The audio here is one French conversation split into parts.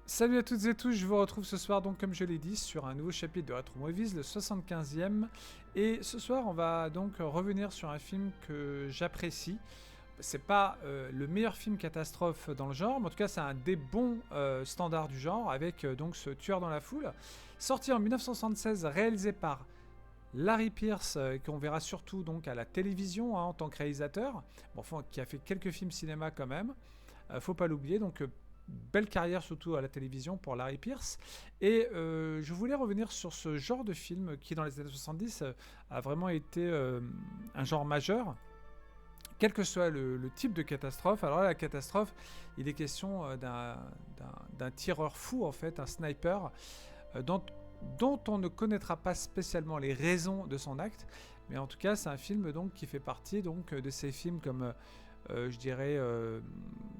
Salut à toutes et tous, je vous retrouve ce soir donc comme je l'ai dit sur un nouveau chapitre de Retro Movies, le 75e. Et ce soir on va donc revenir sur un film que j'apprécie. C'est pas le meilleur film catastrophe dans le genre, mais en tout cas c'est un des bons standards du genre avec donc ce Tueur dans la foule. Sorti en 1976, réalisé par Larry Pierce, qu'on verra surtout donc à la télévision en tant que réalisateur, bon, enfin, qui a fait quelques films cinéma quand même, faut pas l'oublier, donc belle carrière surtout à la télévision pour Larry Pierce. Et je voulais revenir sur ce genre de film qui dans les années 70 a vraiment été un genre majeur. Quel que soit le type de catastrophe, alors là, la catastrophe, il est question d'un tireur fou en fait, un sniper, dont on ne connaîtra pas spécialement les raisons de son acte, mais en tout cas c'est un film donc qui fait partie donc de ces films comme je dirais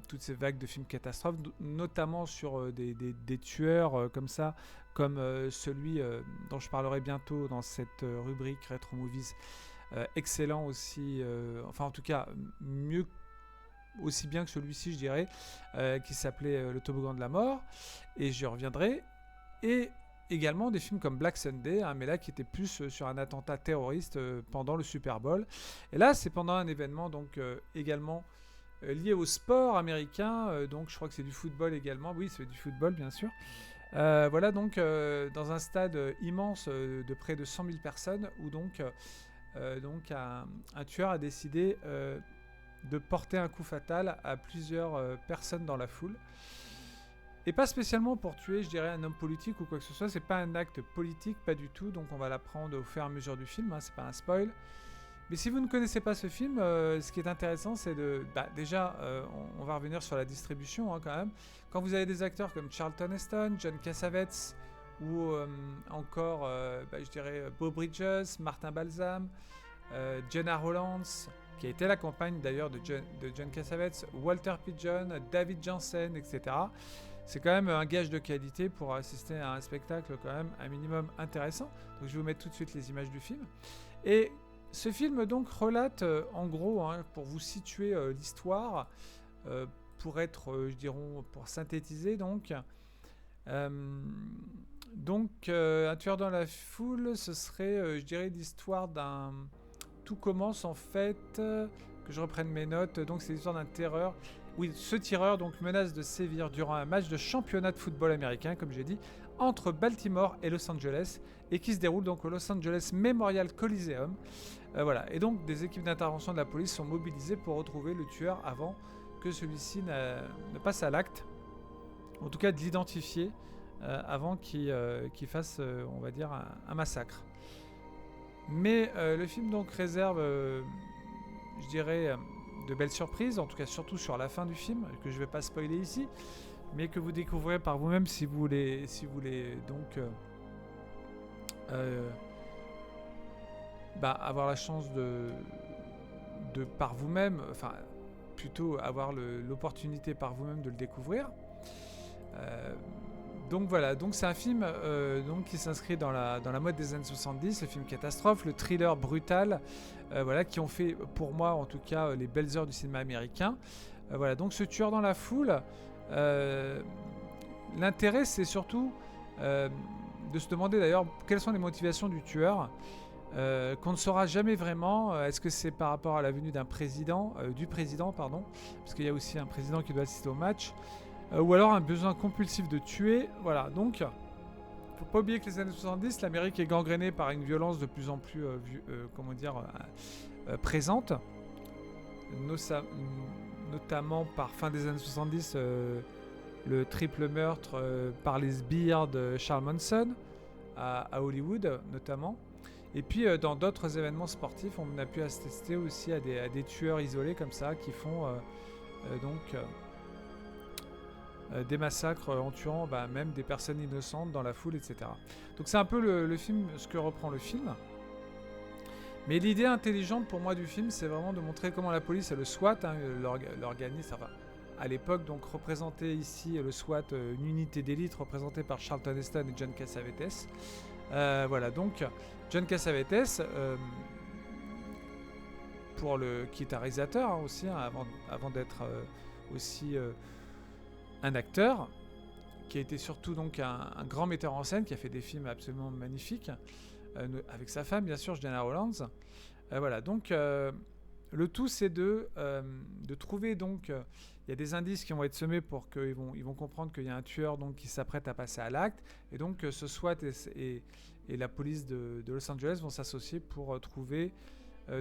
toutes ces vagues de films catastrophes, notamment sur des tueurs comme ça, comme celui dont je parlerai bientôt dans cette rubrique Retro Movies, excellent aussi, enfin en tout cas mieux, aussi bien que celui-ci je dirais, qui s'appelait Le Toboggan de la Mort, et j'y reviendrai. Et également des films comme Black Sunday, mais là qui était plus sur un attentat terroriste pendant le Super Bowl. Et là, c'est pendant un événement donc également lié au sport américain. Donc je crois que c'est du football également. Oui, c'est du football bien sûr. Voilà donc dans un stade immense de près de 100 000 personnes où donc un tueur a décidé de porter un coup fatal à plusieurs personnes dans la foule. Et pas spécialement pour tuer, je dirais, un homme politique ou quoi que ce soit. C'est pas un acte politique, pas du tout. Donc on va l'apprendre au fur et à mesure du film. C'est pas un spoil. Mais si vous ne connaissez pas ce film, ce qui est intéressant, c'est de... déjà, on va revenir sur la distribution quand même. Quand vous avez des acteurs comme Charlton Heston, John Cassavetes, ou encore, je dirais, Beau Bridges, Martin Balsam, Jenna Rollins, qui a été la compagne d'ailleurs de John Cassavetes, Walter Pidgeon, David Janssen, etc. C'est quand même un gage de qualité pour assister à un spectacle quand même un minimum intéressant. Donc je vais vous mettre tout de suite les images du film. Et ce film donc relate en gros, pour vous situer l'histoire, pour être, pour synthétiser donc, un tueur dans la foule, ce serait, je dirais, l'histoire d'un... Tout commence en fait, que je reprenne mes notes, donc c'est l'histoire d'un tireur. Oui, ce tireur donc menace de sévir durant un match de championnat de football américain, comme j'ai dit, entre Baltimore et Los Angeles, et qui se déroule donc au Los Angeles Memorial Coliseum. Voilà, et donc des équipes d'intervention de la police sont mobilisées pour retrouver le tueur avant que celui-ci ne passe à l'acte, en tout cas de l'identifier avant qu'il fasse, on va dire, un massacre. Mais le film donc réserve, je dirais, de belles surprises, en tout cas surtout sur la fin du film, que je ne vais pas spoiler ici, mais que vous découvrirez par vous-même si vous voulez donc avoir la chance de par vous-même, enfin plutôt avoir l'opportunité par vous-même de le découvrir. Donc voilà, donc c'est un film donc qui s'inscrit dans la mode des années 70, le film catastrophe, le thriller brutal, voilà, qui ont fait pour moi en tout cas les belles heures du cinéma américain. Voilà, donc ce tueur dans la foule, l'intérêt c'est surtout de se demander d'ailleurs quelles sont les motivations du tueur, qu'on ne saura jamais vraiment. Est-ce que c'est par rapport à la venue du président, pardon, parce qu'il y a aussi un président qui doit assister au match, ou alors un besoin compulsif de tuer. Voilà, donc faut pas oublier que les années 70, l'Amérique est gangrénée par une violence de plus en plus présente, notamment par fin des années 70, le triple meurtre par les sbires de Charles Manson à Hollywood notamment. Et puis dans d'autres événements sportifs, on a pu assister aussi à des tueurs isolés comme ça qui font des massacres en tuant même des personnes innocentes dans la foule, etc. Donc c'est un peu le film, ce que reprend le film. Mais l'idée intelligente pour moi du film, c'est vraiment de montrer comment la police et le SWAT, l'organisme, enfin, à l'époque, donc représenté ici, le SWAT, une unité d'élite représentée par Charlton Heston et John Cassavetes. Voilà, donc John Cassavetes, qui est un réalisateur aussi, avant d'être aussi un acteur, qui a été surtout donc un grand metteur en scène, qui a fait des films absolument magnifiques, avec sa femme, bien sûr, Gena Rowlands. Voilà, donc le tout, c'est de trouver, donc, il y a des indices qui vont être semés pour qu'ils vont comprendre qu'il y a un tueur donc, qui s'apprête à passer à l'acte, et donc ce SWAT et la police de Los Angeles vont s'associer pour trouver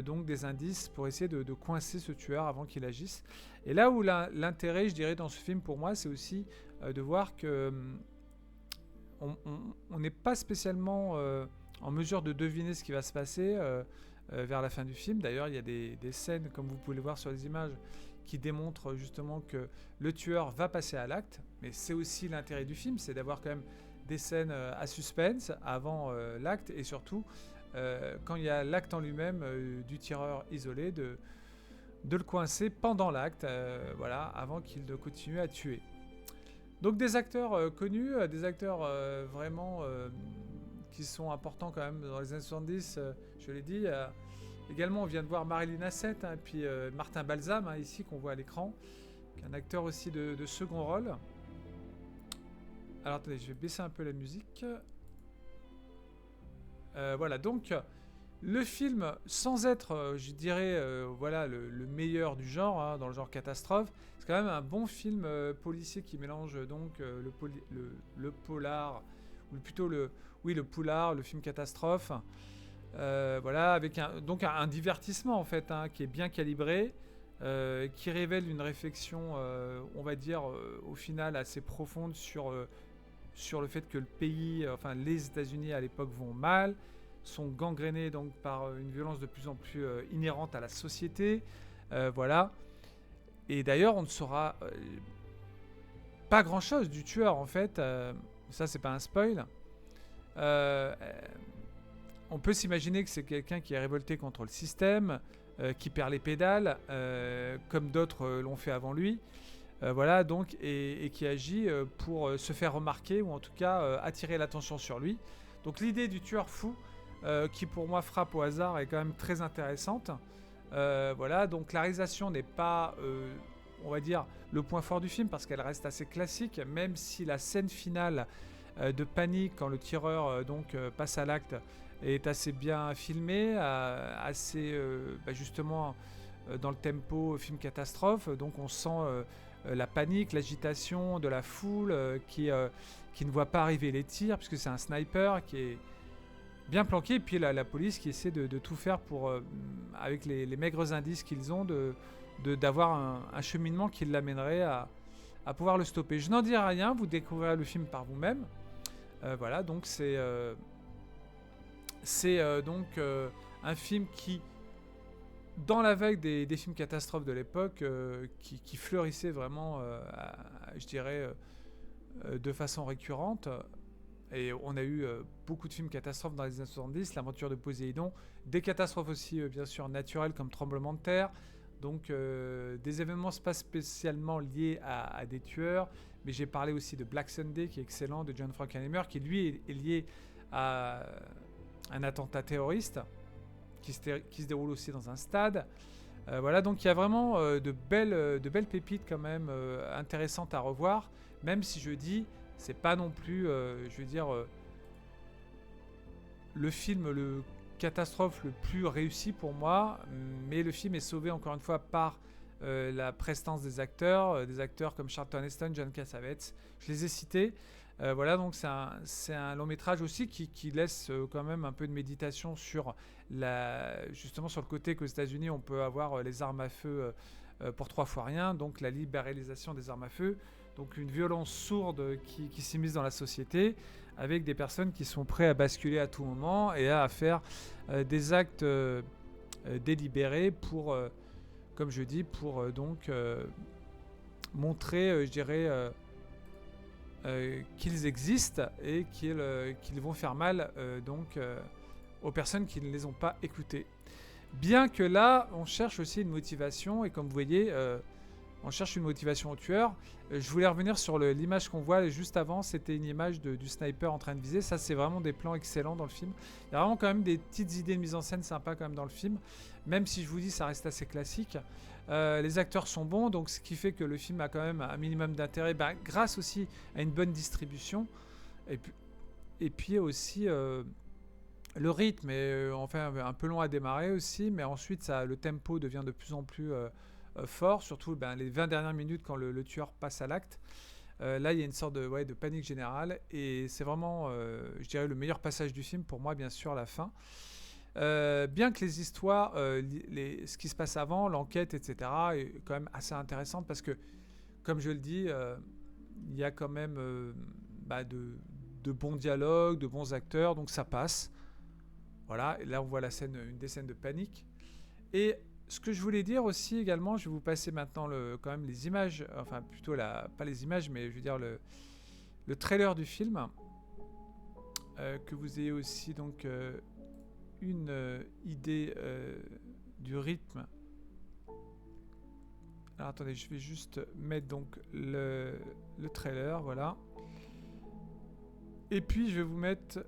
donc des indices pour essayer de coincer ce tueur avant qu'il agisse. Et là où l'intérêt, je dirais, dans ce film, pour moi, c'est aussi de voir que on n'est pas spécialement en mesure de deviner ce qui va se passer vers la fin du film. D'ailleurs, il y a des scènes, comme vous pouvez le voir sur les images, qui démontrent justement que le tueur va passer à l'acte. Mais c'est aussi l'intérêt du film, c'est d'avoir quand même des scènes à suspense avant l'acte, et surtout quand il y a l'acte en lui-même du tireur isolé, de le coincer pendant l'acte, voilà, avant qu'il ne continue à tuer. Donc des acteurs connus, des acteurs vraiment qui sont importants quand même dans les années 70, je l'ai dit. Également, on vient de voir Marilyn Hassett, et puis Martin Balsam, ici, qu'on voit à l'écran, qui est un acteur aussi de second rôle. Alors attendez, je vais baisser un peu la musique. Voilà, donc le film, sans être, je dirais, voilà, le meilleur du genre, dans le genre catastrophe, c'est quand même un bon film policier qui mélange donc le polar, ou plutôt le polar, le film catastrophe, voilà, avec un divertissement en fait, qui est bien calibré, qui révèle une réflexion, on va dire, au final assez profonde sur le fait que le pays, enfin les États-Unis à l'époque vont mal, sont gangrénés donc par une violence de plus en plus inhérente à la société, voilà. Et d'ailleurs, on ne saura pas grand-chose du tueur en fait. Ça, c'est pas un spoil. On peut s'imaginer que c'est quelqu'un qui est révolté contre le système, qui perd les pédales, comme d'autres l'ont fait avant lui. Voilà, donc, et qui agit pour se faire remarquer, ou en tout cas attirer l'attention sur lui. Donc l'idée du tueur fou, qui pour moi frappe au hasard, est quand même très intéressante. Voilà, donc la réalisation n'est pas, on va dire, le point fort du film, parce qu'elle reste assez classique, même si la scène finale de panique, quand le tireur passe à l'acte, est assez bien filmée, assez justement dans le tempo film catastrophe. Donc on sent la panique, l'agitation de la foule qui ne voit pas arriver les tirs, puisque c'est un sniper qui est bien planqué, et puis la police qui essaie de tout faire pour, avec les maigres indices qu'ils ont, d'avoir un cheminement qui l'amènerait à pouvoir le stopper. Je n'en dirai rien, vous découvrirez le film par vous-même. Voilà, donc c'est un film qui, dans la vague des films catastrophes de l'époque, qui fleurissaient vraiment, je dirais, de façon récurrente. Et on a eu beaucoup de films catastrophes dans les années 70, l'aventure de Poséidon, des catastrophes aussi bien sûr naturelles comme tremblement de terre, donc des événements pas spécialement liés à des tueurs, mais j'ai parlé aussi de Black Sunday qui est excellent, de John Frankenheimer, qui lui est lié à un attentat terroriste qui se déroule aussi dans un stade. Voilà, donc il y a vraiment de belles pépites quand même intéressantes à revoir, même si je dis c'est pas non plus, je veux dire, le film, le catastrophe le plus réussi pour moi, mais le film est sauvé encore une fois par la prestance des acteurs comme Charlton Heston, John Cassavetes, je les ai cités. Voilà, donc c'est un long métrage aussi qui laisse quand même un peu de méditation sur justement sur le côté qu'aux États-Unis on peut avoir les armes à feu pour 3 fois rien, donc la libéralisation des armes à feu. Donc une violence sourde qui s'immisce dans la société, avec des personnes qui sont prêtes à basculer à tout moment et à faire des actes délibérés pour, comme je dis, pour montrer, je dirais, qu'ils existent et qu'ils vont faire mal aux personnes qui ne les ont pas écoutés. Bien que là, on cherche aussi une motivation, et comme vous voyez, on cherche une motivation au tueur. Je voulais revenir sur l'image qu'on voit juste avant, c'était une image du sniper en train de viser. Ça, c'est vraiment des plans excellents dans le film. Il y a vraiment quand même des petites idées de mise en scène sympas quand même dans le film, même si je vous dis ça reste assez classique. Les acteurs sont bons, donc ce qui fait que le film a quand même un minimum d'intérêt, grâce aussi à une bonne distribution. Et puis aussi le rythme est enfin un peu long à démarrer aussi, mais ensuite le tempo devient de plus en plus fort, surtout les 20 dernières minutes quand le tueur passe à l'acte. Là, il y a une sorte de panique générale, et c'est vraiment, je dirais, le meilleur passage du film pour moi, bien sûr, la fin. Bien que les histoires, ce qui se passe avant, l'enquête, etc., est quand même assez intéressante parce que, comme je le dis, il y a quand même de bons dialogues, de bons acteurs, donc ça passe. Voilà, et là on voit une des scènes de panique. Et ce que je voulais dire aussi également, je vais vous passer maintenant quand même les images, enfin plutôt pas les images, mais je veux dire le trailer du film, que vous ayez aussi donc une idée du rythme. Alors attendez, je vais juste mettre donc le trailer, voilà. Et puis je vais vous mettre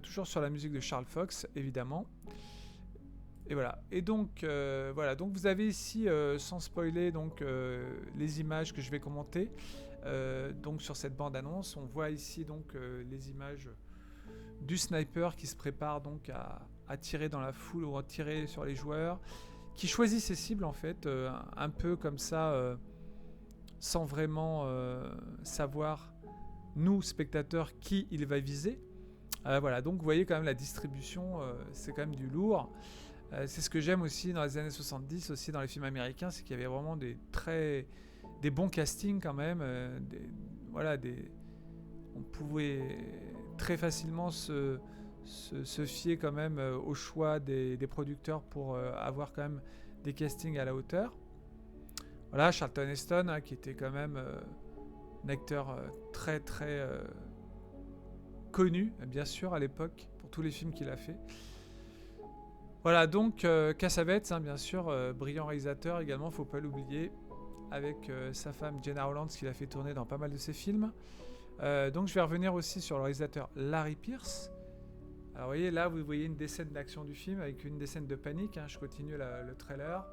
toujours sur la musique de Charles Fox, évidemment. Et voilà. Et donc voilà. Donc vous avez ici, sans spoiler, donc les images que je vais commenter. Donc sur cette bande annonce, on voit ici donc les images du sniper qui se prépare donc à tirer dans la foule ou à tirer sur les joueurs, qui choisit ses cibles en fait, un peu comme ça, sans vraiment savoir, nous spectateurs, qui il va viser. Voilà, donc vous voyez quand même la distribution, c'est quand même du lourd. C'est ce que j'aime aussi dans les années 70, aussi dans les films américains, c'est qu'il y avait vraiment des bons castings quand même. On pouvait très facilement se fier quand même au choix des producteurs pour avoir quand même des castings à la hauteur. Voilà, Charlton Heston, qui était quand même un acteur très très connu, bien sûr, à l'époque, pour tous les films qu'il a fait. Voilà, donc Cassavetes, bien sûr, brillant réalisateur également, faut pas l'oublier, avec sa femme Jenna Holland, qu'il a fait tourner dans pas mal de ses films. Donc je vais revenir aussi sur le réalisateur Larry Pearce. Alors vous voyez, là vous voyez une des scènes d'action du film avec une des scènes de panique, je continue le trailer.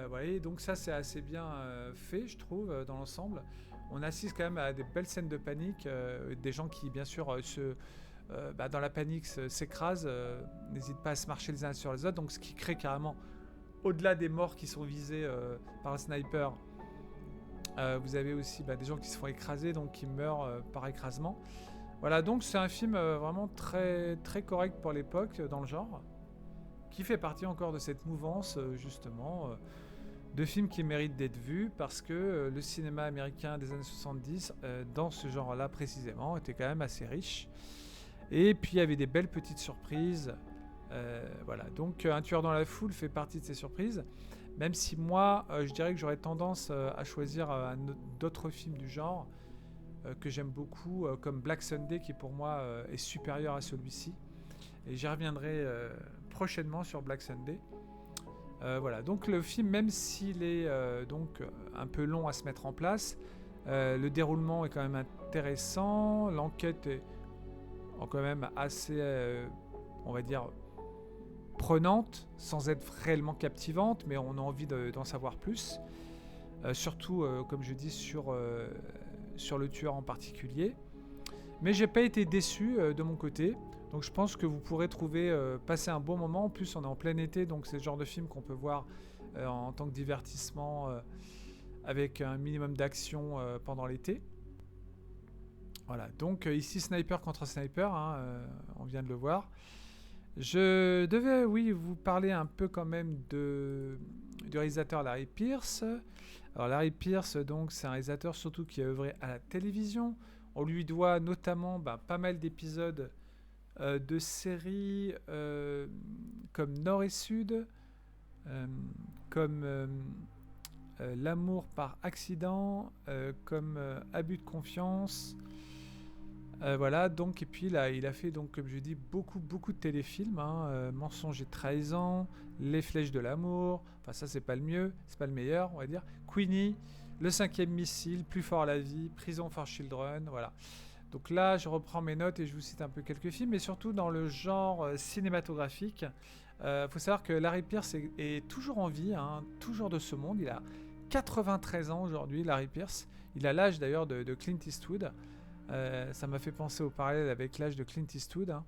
Vous voyez, donc ça c'est assez bien fait, je trouve, dans l'ensemble. On assiste quand même à des belles scènes de panique, des gens qui bien sûr dans la panique s'écrasent, n'hésitent pas à se marcher les uns sur les autres, donc ce qui crée carrément, au-delà des morts qui sont visés par un sniper, vous avez aussi des gens qui se font écraser, donc qui meurent par écrasement. Voilà, donc c'est un film vraiment très, très correct pour l'époque dans le genre, qui fait partie encore de cette mouvance justement de films qui méritent d'être vus, parce que le cinéma américain des années 70, dans ce genre-là précisément, était quand même assez riche. Et puis il y avait des belles petites surprises. Voilà, donc Un tueur dans la foule fait partie de ces surprises. Même si moi, je dirais que j'aurais tendance à choisir d'autres films du genre que j'aime beaucoup, comme Black Sunday, qui pour moi est supérieur à celui-ci. Et j'y reviendrai prochainement sur Black Sunday. Voilà, donc le film, même s'il est donc un peu long à se mettre en place, le déroulement est quand même intéressant, l'enquête est quand même assez, on va dire, prenante, sans être réellement captivante, mais on a envie d'en savoir plus. Surtout, comme je dis, sur le tueur en particulier. Mais j'ai pas été déçu de mon côté. Donc je pense que vous pourrez passer un bon moment. En plus, on est en plein été, donc c'est le genre de film qu'on peut voir en tant que divertissement, avec un minimum d'action pendant l'été. Voilà, donc ici sniper contre sniper, on vient de le voir. Je devais, oui, vous parler un peu quand même du réalisateur Larry Pearce. Alors Larry Pearce, donc, c'est un réalisateur surtout qui a œuvré à la télévision. On lui doit notamment pas mal d'épisodes de séries comme Nord et Sud, comme L'amour par accident, comme Abus de confiance. Voilà, donc, et puis là, il a fait, donc, comme je dis, beaucoup de téléfilms, Mensonges et trahison, Les flèches de l'amour, enfin ça c'est pas le mieux, c'est pas le meilleur, on va dire, Queenie, Le cinquième missile, Plus fort la vie, Prison for Children, voilà. Donc là, je reprends mes notes et je vous cite un peu quelques films, mais surtout dans le genre cinématographique. Faut savoir que Larry Pierce est toujours en vie, hein, toujours de ce monde. Il a 93 ans aujourd'hui, Larry Pierce. Il a l'âge d'ailleurs de Clint Eastwood. Ça m'a fait penser au parallèle avec l'âge de Clint Eastwood, hein.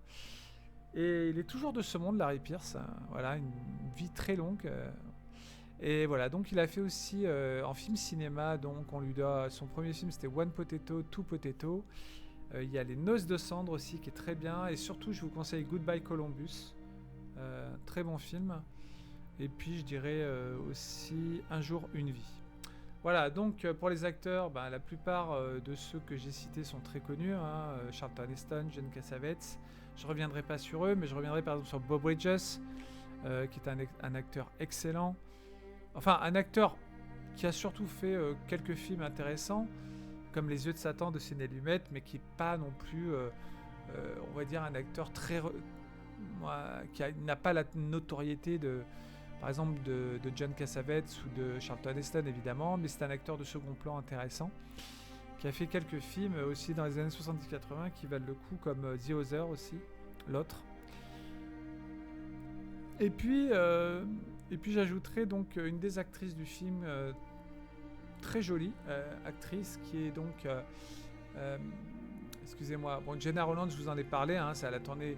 Et il est toujours de ce monde, Larry Pierce. Voilà, une vie très longue. Et voilà, donc il a fait aussi en film cinéma, donc on lui doit son premier film, c'était One Potato, Two Potato. Il y a Les Noces de cendre aussi qui est très bien, et surtout je vous conseille Goodbye Columbus, très bon film. Et puis je dirais aussi Un jour une vie. Voilà, donc pour les acteurs, bah, la plupart de ceux que j'ai cités sont très connus, hein, Charlton Heston, John Cassavetes. Je reviendrai pas sur eux, mais je reviendrai par exemple sur Bob Bridges, qui est un acteur excellent. Enfin, un acteur qui a surtout fait quelques films intéressants, comme Les Yeux de Satan de Sidney Lumet, mais qui n'est pas non plus, on va dire, un acteur qui n'a pas la notoriété par exemple, de John Cassavetes ou de Charlton Heston, évidemment, mais c'est un acteur de second plan intéressant, qui a fait quelques films aussi dans les années 70-80 qui valent le coup, comme The Other aussi, l'autre. Et puis j'ajouterai donc une des actrices du film, très jolie actrice, qui est donc, excusez-moi, bon, Gena Rowlands, je vous en ai parlé, hein, elle a tourné,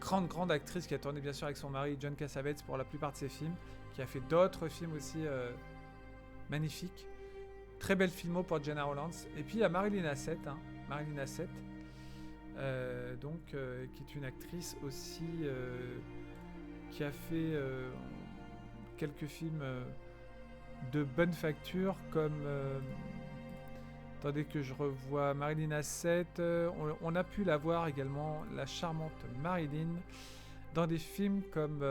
grande actrice qui a tourné bien sûr avec son mari John Cassavetes pour la plupart de ses films, qui a fait d'autres films aussi magnifiques. Très belle filmo pour Gena Rowlands. Et puis il y a Marilyn Hassett, donc, qui est une actrice aussi qui a fait quelques films de bonne facture, comme attendez que je revoie Marilyn Hassett. On a pu la voir également, la charmante Marilyn, dans des films comme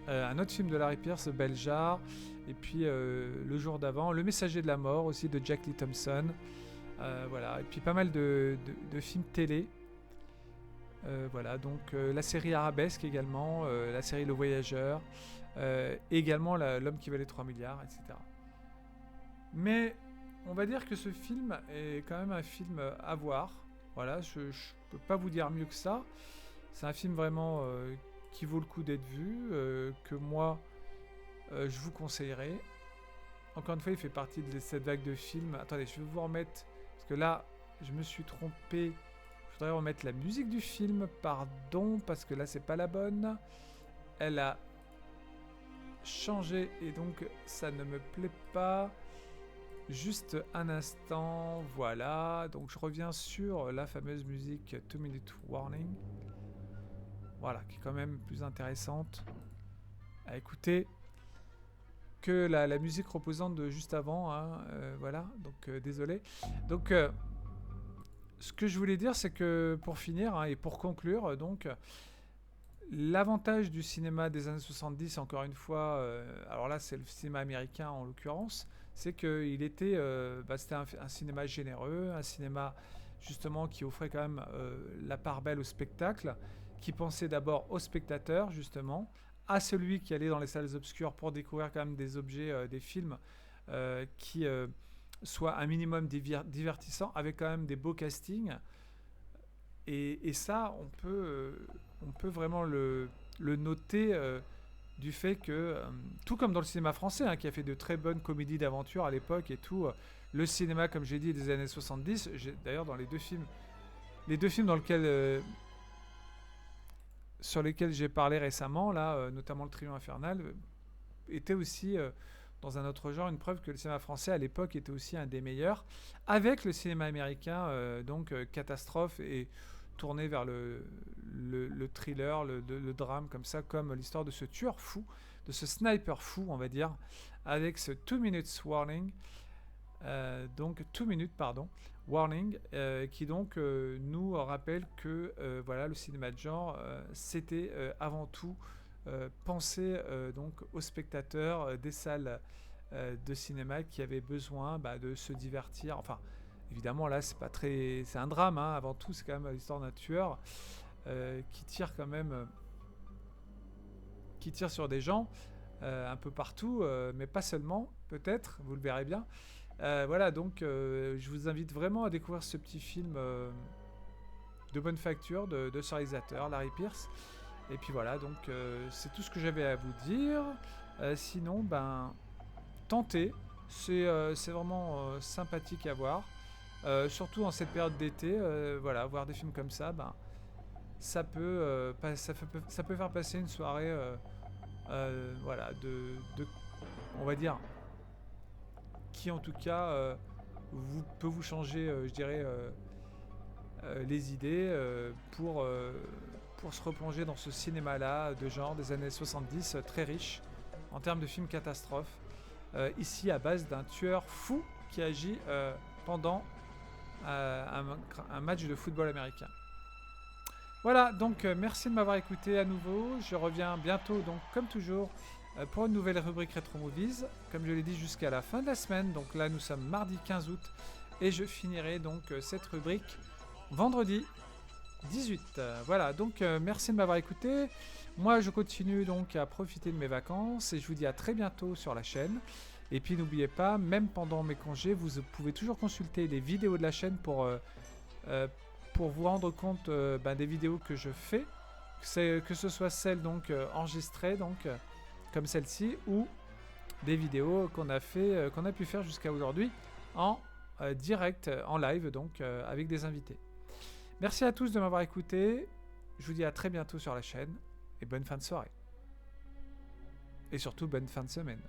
un autre film de Larry Pierce, Beljar, et puis le jour d'avant, Le Messager de la Mort aussi de Jack Lee Thompson. Voilà, et puis pas mal de films télé. Voilà, donc la série Arabesque également, la série Le Voyageur, et également L'Homme qui valait 3 milliards, etc. Mais on va dire que ce film est quand même un film à voir. Voilà, je peux pas vous dire mieux que ça. C'est un film vraiment qui vaut le coup d'être vu, que moi je vous conseillerais. Encore une fois, il fait partie de cette vague de films. Attendez, je vais vous remettre, parce que là, je me suis trompé. Je voudrais remettre la musique du film, pardon, parce que là, c'est pas la bonne. Elle a changé et donc ça ne me plaît pas. Juste un instant, voilà. Donc je reviens sur la fameuse musique 2 Minute Warning. Voilà, qui est quand même plus intéressante à écouter que la musique reposante de juste avant, hein, voilà, donc désolé. Donc ce que je voulais dire, c'est que pour finir, hein, et pour conclure, donc l'avantage du cinéma des années 70, encore une fois, alors là c'est le cinéma américain en l'occurrence, c'est qu'il était, c'était un cinéma généreux, un cinéma justement qui offrait quand même la part belle au spectacle, qui pensait d'abord au spectateur justement, à celui qui allait dans les salles obscures pour découvrir quand même des objets, des films qui soient un minimum divertissants, avec quand même des beaux castings. Et ça, on peut vraiment le noter du fait que, tout comme dans le cinéma français, hein, qui a fait de très bonnes comédies d'aventure à l'époque et tout, le cinéma, comme j'ai dit, des années 70, d'ailleurs dans les deux films dans lesquels, sur lesquels j'ai parlé récemment, là, notamment Le Trio Infernal, était aussi, dans un autre genre, une preuve que le cinéma français à l'époque était aussi un des meilleurs, avec le cinéma américain, donc catastrophe et tourné vers le thriller, le drame, comme ça, comme l'histoire de ce tueur fou, de ce sniper fou, on va dire, avec ce 2 minutes warning, donc 2 minutes, pardon, warning, qui donc nous rappelle que voilà, le cinéma de genre, c'était avant tout penser donc aux spectateurs des salles de cinéma qui avaient besoin de se divertir. Enfin, évidemment, là, c'est un drame, hein, avant tout, c'est quand même l'histoire d'un tueur qui tire quand même, qui tire sur des gens un peu partout, mais pas seulement, peut-être, vous le verrez bien. Voilà, donc je vous invite vraiment à découvrir ce petit film de bonne facture de ce réalisateur, Larry Pierce. Et puis voilà, donc c'est tout ce que j'avais à vous dire. Sinon, ben, tentez. C'est vraiment sympathique à voir. Surtout en cette période d'été, voilà, voir des films comme ça, ben, ça peut faire passer une soirée, voilà, on va dire, qui en tout cas peut vous changer, je dirais, les idées pour se replonger dans ce cinéma-là de genre des années 70, très riche en termes de films catastrophes. Ici à base d'un tueur fou qui agit pendant un match de football américain. Voilà, donc merci de m'avoir écouté à nouveau. Je reviens bientôt, donc comme toujours, pour une nouvelle rubrique Retro Movies. Comme je l'ai dit, jusqu'à la fin de la semaine. Donc là, nous sommes mardi 15 août. Et je finirai donc cette rubrique vendredi 18. Voilà, donc merci de m'avoir écouté. Moi, je continue donc à profiter de mes vacances. Et je vous dis à très bientôt sur la chaîne. Et puis n'oubliez pas, même pendant mes congés, vous pouvez toujours consulter les vidéos de la chaîne pour vous rendre compte des vidéos que je fais, que ce soit celles donc enregistrées donc comme celle-ci ou des vidéos qu'on a pu faire jusqu'à aujourd'hui en direct, en live donc avec des invités. Merci à tous de m'avoir écouté. Je vous dis à très bientôt sur la chaîne et bonne fin de soirée. Et surtout bonne fin de semaine.